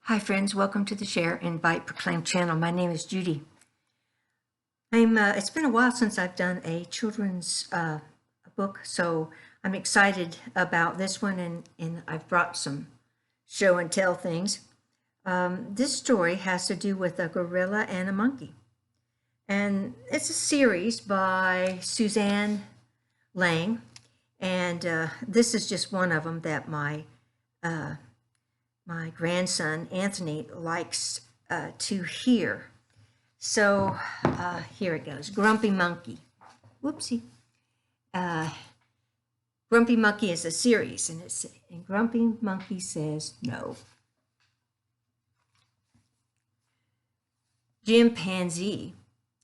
Hi friends, welcome to the Share, Invite, Proclaim channel. My name is Judy. It's been a while since I've done a children's book, so I'm excited about this one, and I've brought some show and tell things. This story has to do with a gorilla and a monkey, and it's a series by Suzanne Lang, and this is just one of them that my grandson Anthony likes to hear. So here it goes. Grumpy Monkey. Whoopsie. Grumpy Monkey is a series, and Grumpy Monkey says no. Chimpanzee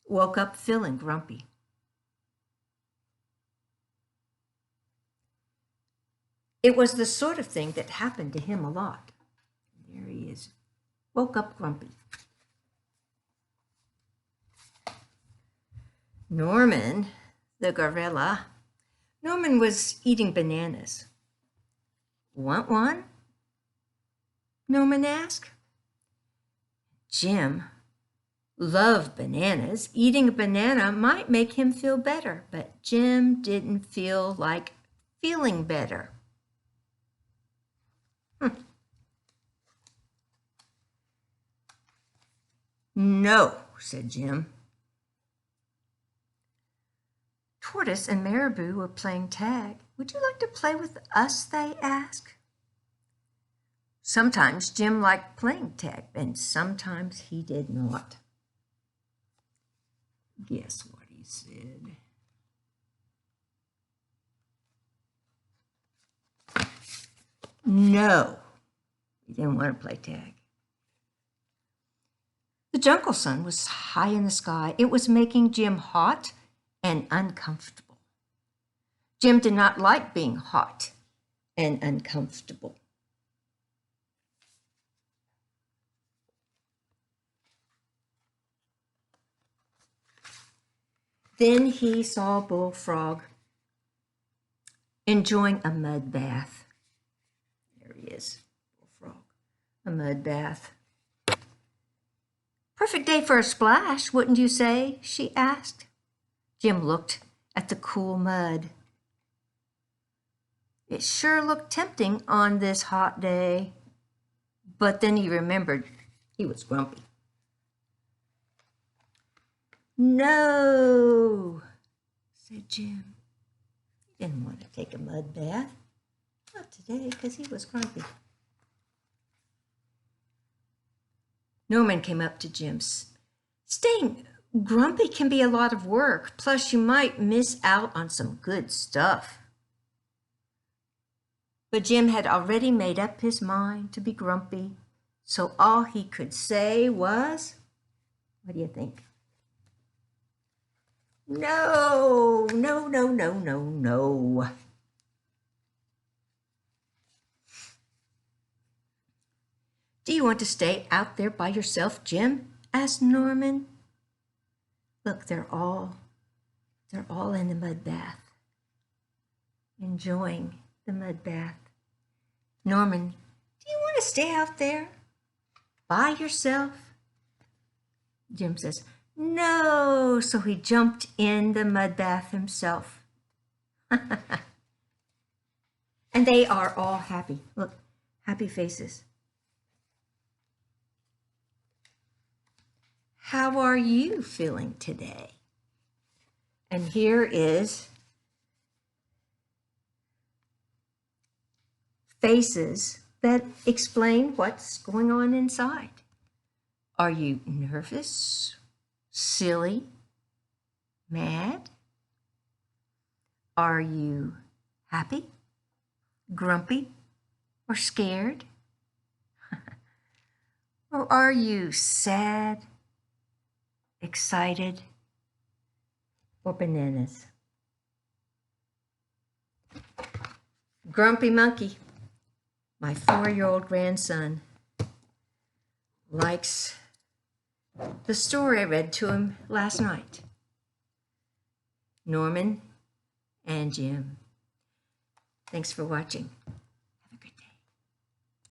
woke up feeling grumpy. It was the sort of thing that happened to him a lot. There he is. Woke up grumpy. Norman, the gorilla. Norman was eating bananas. Want one? Norman asked. Jim loved bananas. Eating a banana might make him feel better, but Jim didn't feel like feeling better. No, said Jim. Tortoise and Marabou were playing tag. Would you like to play with us, they asked. Sometimes Jim liked playing tag, and sometimes he did not. Guess what he said? No, he didn't want to play tag. The jungle sun was high in the sky. It was making Jim hot and uncomfortable. Jim did not like being hot and uncomfortable. Then he saw Bullfrog enjoying a mud bath. There he is, Bullfrog, a mud bath. Perfect day for a splash, wouldn't you say? She asked. Jim looked at the cool mud. It sure looked tempting on this hot day, but then he remembered he was grumpy. No, said Jim. He didn't want to take a mud bath. Not today, because he was grumpy. Norman came up to Jim's. Staying grumpy can be a lot of work, plus you might miss out on some good stuff. But Jim had already made up his mind to be grumpy, so all he could say was, what do you think? No, no, no, no, no, no. Do you want to stay out there by yourself, Jim? Asked Norman. Look, they're all in the mud bath, enjoying the mud bath. Norman, do you want to stay out there by yourself? Jim says, no, so he jumped in the mud bath himself. And they are all happy. Look, happy faces. How are you feeling today? And here is faces that explain what's going on inside. Are you nervous, silly, mad? Are you happy, grumpy, or scared? Or are you sad, excited, or bananas? Grumpy Monkey, my 4-year-old grandson, likes the story I read to him last night. Norman and Jim. Thanks for watching.